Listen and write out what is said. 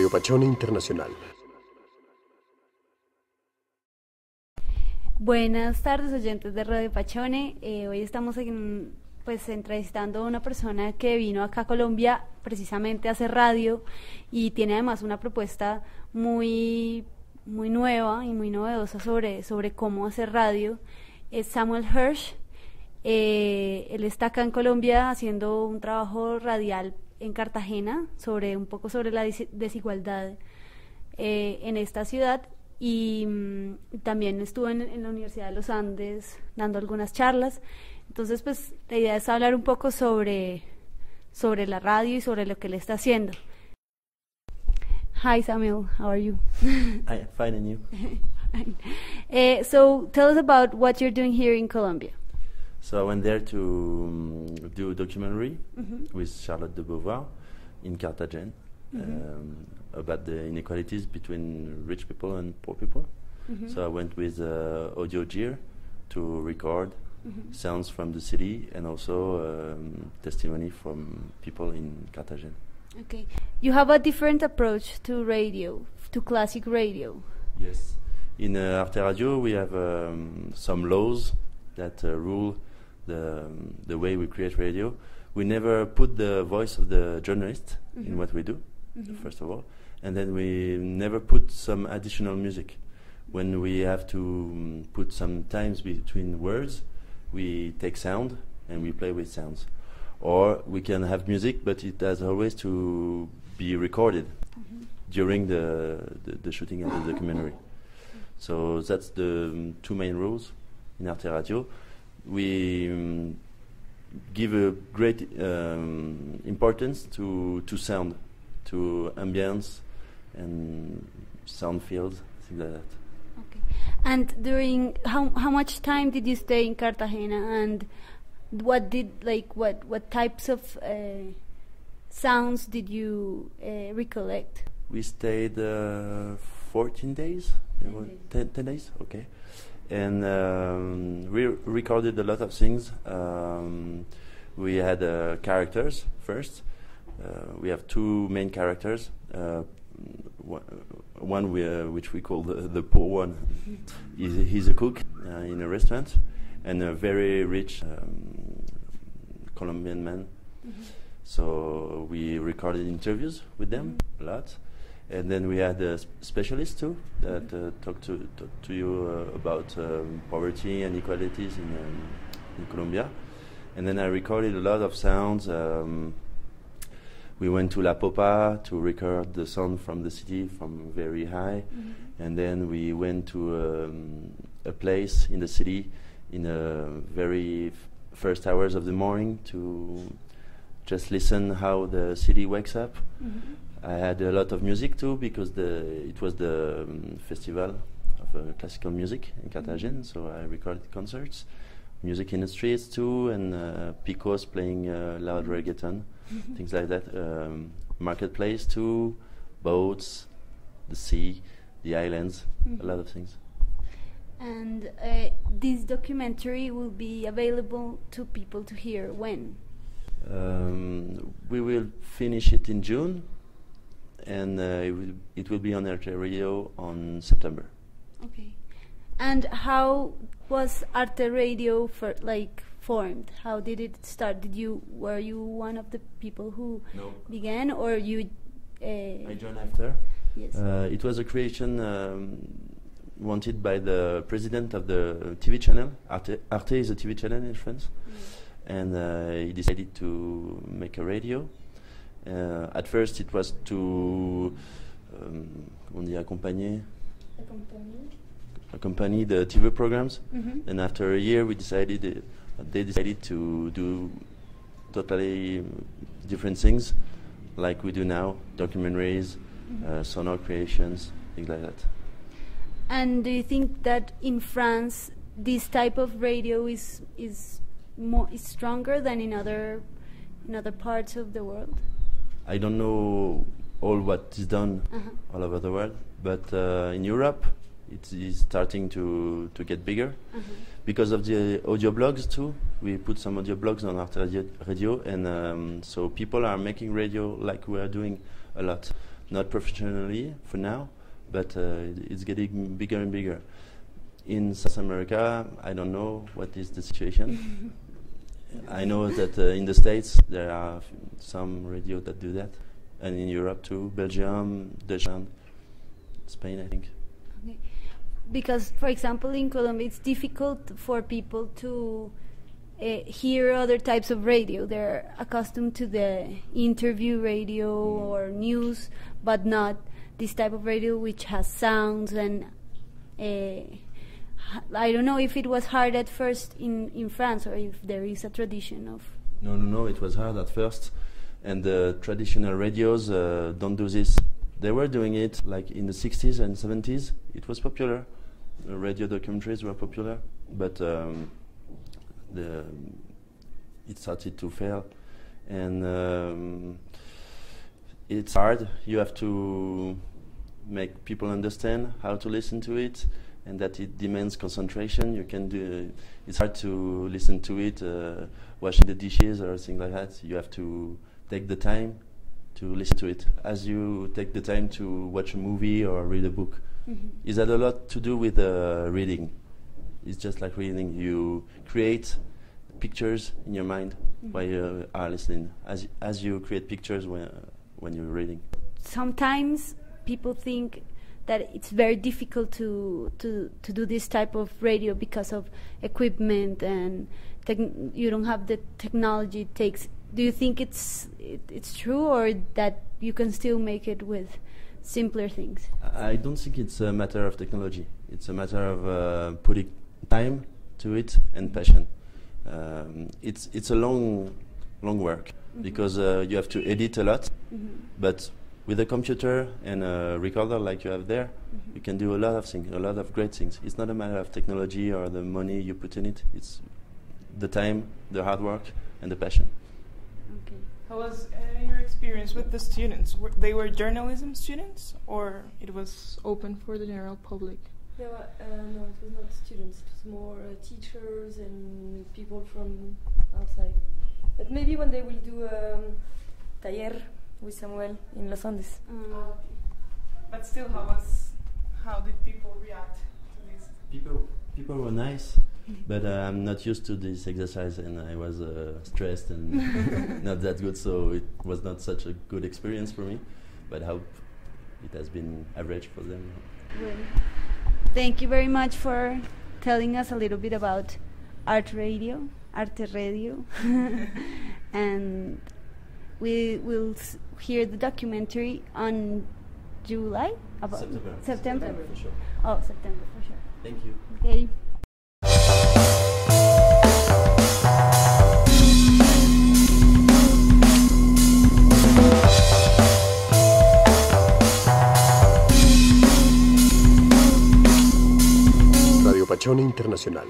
Radio Pachone Internacional. Buenas tardes, oyentes de Radio Pachone. Hoy estamos entrevistando a una persona que vino acá a Colombia precisamente a hacer radio y tiene además una propuesta muy nueva y muy novedosa sobre cómo hacer radio. Es Samuel Hirsch. Él está acá en Colombia haciendo un trabajo radial en Cartagena un poco sobre la desigualdad en esta ciudad, y también estuvo en la Universidad de los Andes dando algunas charlas. Entonces, pues la idea es hablar un poco sobre la radio y sobre lo que él está haciendo. Hi Samuel, how are you? Hi, fine, and you? So tell us about what you're doing here in Colombia. So I went there to do a documentary with Charlotte de Beauvoir in Cartagena about the inequalities between rich people and poor people. So I went with audio gear to record sounds from the city and also testimony from people in Cartagena. Okay. You have a different approach to radio, to classic radio. Yes. In Arte Radio we have some laws that rule the way we create radio. We never put the voice of the journalist in what we do, first of all, and then we never put some additional music. When we have to put some times between words, we take sound and we play with sounds. Or we can have music, but it has always to be recorded during the shooting of the documentary. So that's the two main rules in Arte Radio. We give a great importance to sound, to ambience and sound fields, things like that. Okay. And during how much time did you stay in Cartagena, and what types of sounds did you recollect? We stayed 14 days, 10 days, okay. And we recorded a lot of things. We had characters first. We have two main characters. One which we call the poor one. He's a cook in a restaurant, and a very rich Colombian man. So we recorded interviews with them a lot. And then we had a specialist too that talked to you about poverty and inequalities in Colombia. And then I recorded a lot of sounds. We went to La Popa to record the sound from the city from very high. And then we went to a place in the city in the very first hours of the morning to just listen how the city wakes up. I had a lot of music too because it was the festival of classical music in Cartagena, so I recorded concerts, music in the streets too, and picos playing loud reggaeton, things like that. Marketplace too, boats, the sea, the islands, a lot of things. And this documentary will be available to people to hear when? We will finish it in June. And it will be on Arte Radio on September. Okay. And how was Arte Radio formed? How did it start? Were you one of the people who began, or you? I joined after. Yes. It was a creation wanted by the president of the TV channel. Arte is a TV channel in France, and he decided to make a radio. At first it was to accompany the TV programs, and after a year they decided to do totally different things like we do now, documentaries, sonor creations, things like that. And do you think that in France this type of radio is stronger than in other parts of the world? I don't know all what is done all over the world, but in Europe it is starting to get bigger because of the audio blogs too. We put some audio blogs on Arte Radio, and so people are making radio like we are doing a lot. not professionally for now, but it's getting bigger and bigger. In South America, I don't know what is the situation. I know that in the States there are some radio that do that, and in Europe too, Belgium, Deutschland, Spain, I think. Okay. Because, for example, in Colombia, it's difficult for people to hear other types of radio. They're accustomed to the interview radio or news, but not this type of radio which has sounds. And I don't know if it was hard at first in France, or if there is a tradition of... No, it was hard at first. And the traditional radios don't do this. They were doing it like in the 60s and 70s. It was popular. Radio documentaries were popular, but it started to fail, and it's hard. You have to make people understand how to listen to it, and that it demands concentration. You can do. It's hard to listen to it washing the dishes or things like that. You have to take the time to listen to it, as you take the time to watch a movie or read a book. Mm-hmm. It had a lot to do with reading. It's just like reading. You create pictures in your mind while you are listening, as you create pictures when you're reading. Sometimes people think that it's very difficult to do this type of radio because of equipment and you don't have the technology it takes. Do you think it's true, or that you can still make it with simpler things? I don't think it's a matter of technology. It's a matter of putting time to it and passion. It's a long work, because you have to edit a lot, but with a computer and a recorder like you have there, you can do a lot of things, a lot of great things. It's not a matter of technology or the money you put in it. It's the time, the hard work, and the passion. Okay. How was your experience with the students? They were journalism students, or it was open for the general public? No, it was not students. It was more teachers and people from outside. But maybe one day we'll do a taller with Samuel in Los Andes. But still, how did people react to this? People were nice, but I'm not used to this exercise, and I was stressed and not that good, so it was not such a good experience for me. But I hope it has been average for them. Well, thank you very much for telling us a little bit about Arte Radio, and we will hear the documentary on July? September? For sure. Oh, September, for sure. Thank you. Okay. Radio Pachone Internacional.